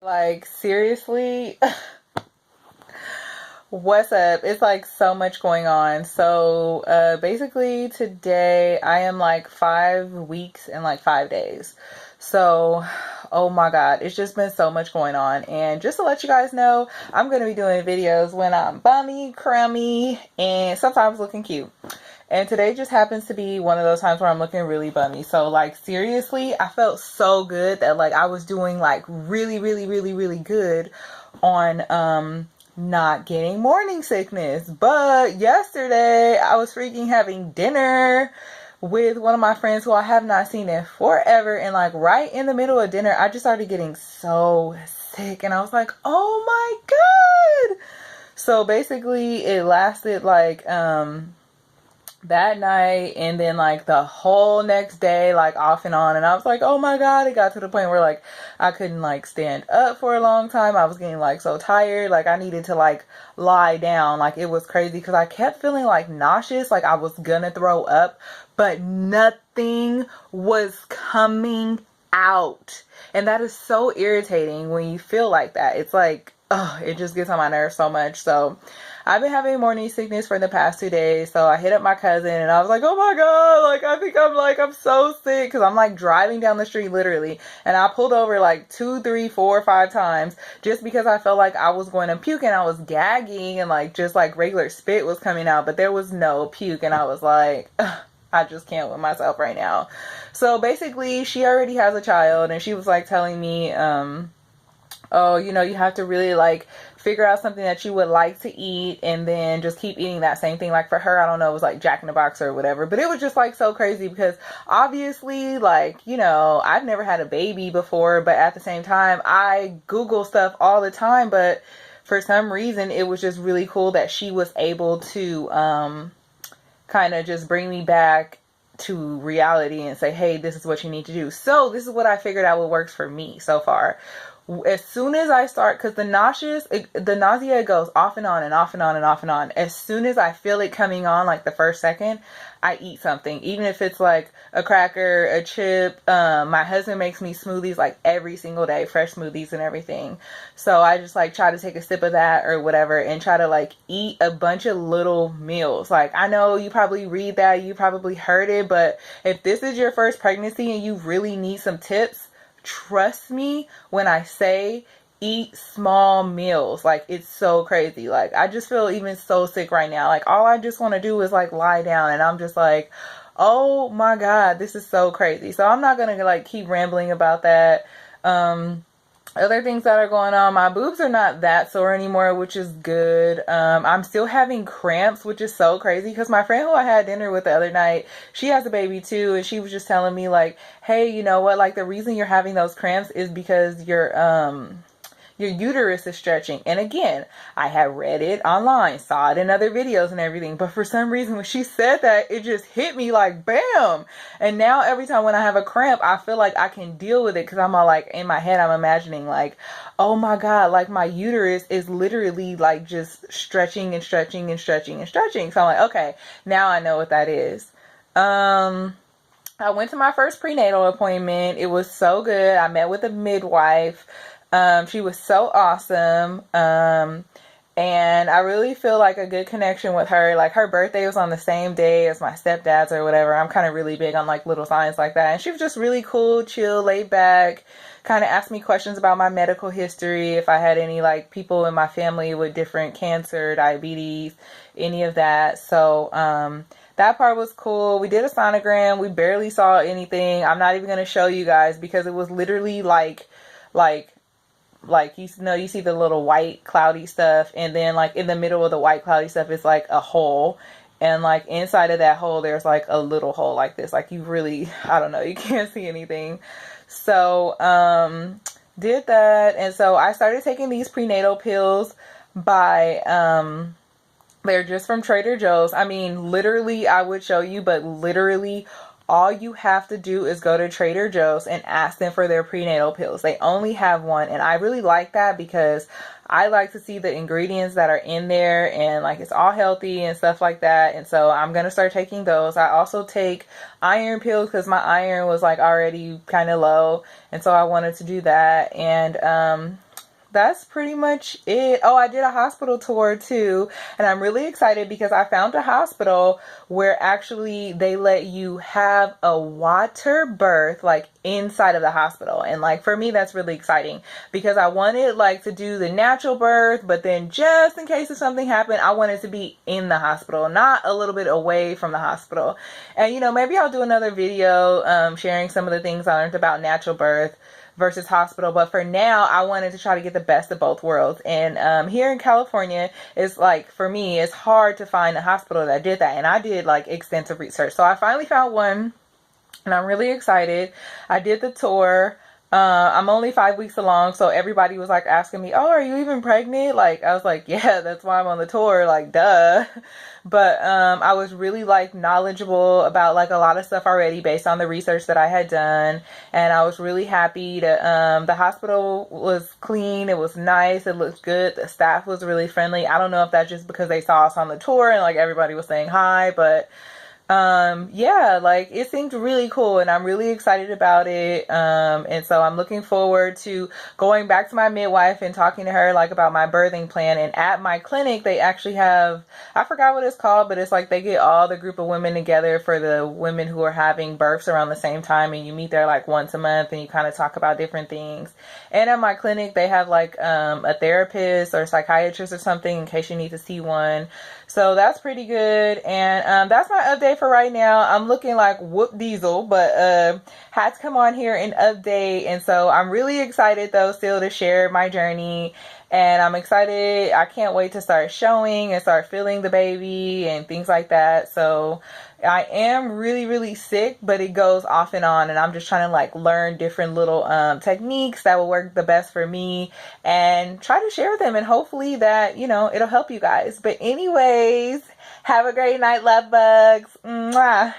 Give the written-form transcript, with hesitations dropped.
Like, seriously, what's up? It's like so much going on. So, basically, today I am like 5 weeks and like 5 days. So, oh my God, it's just been so much going on. And just to let you guys know, I'm going to be doing videos when I'm bummy, crummy, and sometimes looking cute. And today just happens to be one of those times where I'm looking really bummy. So like seriously, I felt so good that like I was doing like really, really, really, really good on not getting morning sickness. But yesterday I was freaking having dinner with one of my friends who I have not seen in forever, and like right in the middle of dinner I just started getting so sick and I was like, oh my God. So basically it lasted like that night and then like the whole next day, like off and on, and I was like, oh my God. It got to the point where like I couldn't like stand up for a long time. I was getting like so tired, like I needed to like lie down. Like it was crazy because I kept feeling like nauseous, like I was gonna throw up, but nothing was coming out. And that is so irritating when you feel like that. It's like, oh, it just gets on my nerves so much. So I've been having morning sickness for the past 2 days. So I hit up my cousin and I was like, oh my God, like I think I'm so sick. Cause I'm like driving down the street literally. And I pulled over like 2, 3, 4, 5 times just because I felt like I was going to puke, and I was gagging and like just like regular spit was coming out, but there was no puke. And I was like, ugh, I just can't with myself right now. So basically she already has a child, and she was like telling me, oh, you know, you have to really like figure out something that you would like to eat and then just keep eating that same thing. Like for her, I don't know, it was like Jack in the Box or whatever, but it was just like so crazy because obviously, like, you know, I've never had a baby before, but at the same time I Google stuff all the time. But for some reason it was just really cool that she was able to kind of just bring me back to reality and say, hey, this is what you need to do. So this is what I figured out what works for me so far. As soon as I start, because the nausea goes off and on and off and on and off and on. As soon as I feel it coming on, like the first second, I eat something. Even if it's like a cracker, a chip. My husband makes me smoothies like every single day, fresh smoothies and everything. So I just like try to take a sip of that or whatever and try to like eat a bunch of little meals. Like I know you probably read that, you probably heard it, but if this is your first pregnancy and you really need some tips, trust me when I say eat small meals. Like it's so crazy. Like I just feel even so sick right now. Like all I just want to do is like lie down, and I'm just like, oh my God, this is so crazy. So I'm not gonna like keep rambling about that. Other things that are going on, my boobs are not that sore anymore, which is good. I'm still having cramps, which is so crazy because my friend who I had dinner with the other night, she has a baby too, and she was just telling me like, hey, you know what, like the reason you're having those cramps is because your uterus is stretching. And again, I had read it online, saw it in other videos and everything, but for some reason when she said that, it just hit me like bam. And now every time when I have a cramp, I feel like I can deal with it because I'm all like, in my head I'm imagining like, oh my God, like my uterus is literally like just stretching and stretching and stretching and stretching. So I'm like, okay, now I know what that is. I went to my first prenatal appointment. It was so good. I met with a midwife. She was so awesome. And I really feel like a good connection with her. Like her birthday was on the same day as my stepdad's or whatever. I'm kind of really big on like little signs like that. And she was just really cool, chill, laid back, kind of asked me questions about my medical history. If I had any like people in my family with different cancer, diabetes, any of that. So, that part was cool. We did a sonogram. We barely saw anything. I'm not even going to show you guys because it was literally like you know, you see the little white cloudy stuff, and then like in the middle of the white cloudy stuff is like a hole, and like inside of that hole there's like a little hole like this. Like you really, I don't know, you can't see anything. So did that, and so I started taking these prenatal pills by they're just from Trader Joe's. I mean, literally, I would show you, but literally all you have to do is go to Trader Joe's and ask them for their prenatal pills. They only have one, and I really like that because I like to see the ingredients that are in there, and like it's all healthy and stuff like that. And so I'm going to start taking those. I also take iron pills because my iron was like already kind of low, and so I wanted to do that. And that's pretty much it. Oh, I did a hospital tour too, and I'm really excited because I found a hospital where actually they let you have a water birth like inside of the hospital. And like for me that's really exciting because I wanted like to do the natural birth, but then just in case if something happened, I wanted to be in the hospital, not a little bit away from the hospital. And you know, maybe I'll do another video sharing some of the things I learned about natural birth versus hospital, but for now I wanted to try to get the best of both worlds. And here in California, it's like for me it's hard to find a hospital that did that, and I did like extensive research, so I finally found one and I'm really excited. I did the tour. I'm only 5 weeks along, so everybody was like asking me, oh, are you even pregnant? Like, I was like, yeah, that's why I'm on the tour, like, duh. But I was really like knowledgeable about like a lot of stuff already based on the research that I had done, and I was really happy to the hospital was clean, it was nice, it looked good, the staff was really friendly. I don't know if that's just because they saw us on the tour and like everybody was saying hi, but yeah, like it seemed really cool and I'm really excited about it. And so I'm looking forward to going back to my midwife and talking to her like about my birthing plan. And at my clinic, they actually have, I forgot what it's called, but it's like they get all the group of women together for the women who are having births around the same time, and you meet there like once a month and you kind of talk about different things. And at my clinic, they have like a therapist or a psychiatrist or something in case you need to see one. So that's pretty good. And that's my update for right now. I'm looking like whoop diesel, but had to come on here and update. And so I'm really excited though still to share my journey. And I'm excited. I can't wait to start showing and start feeling the baby and things like that. So I am really, really sick, but it goes off and on. And I'm just trying to like learn different little techniques that will work the best for me and try to share them. And hopefully that, you know, it'll help you guys. But anyways, have a great night, love bugs. Mwah.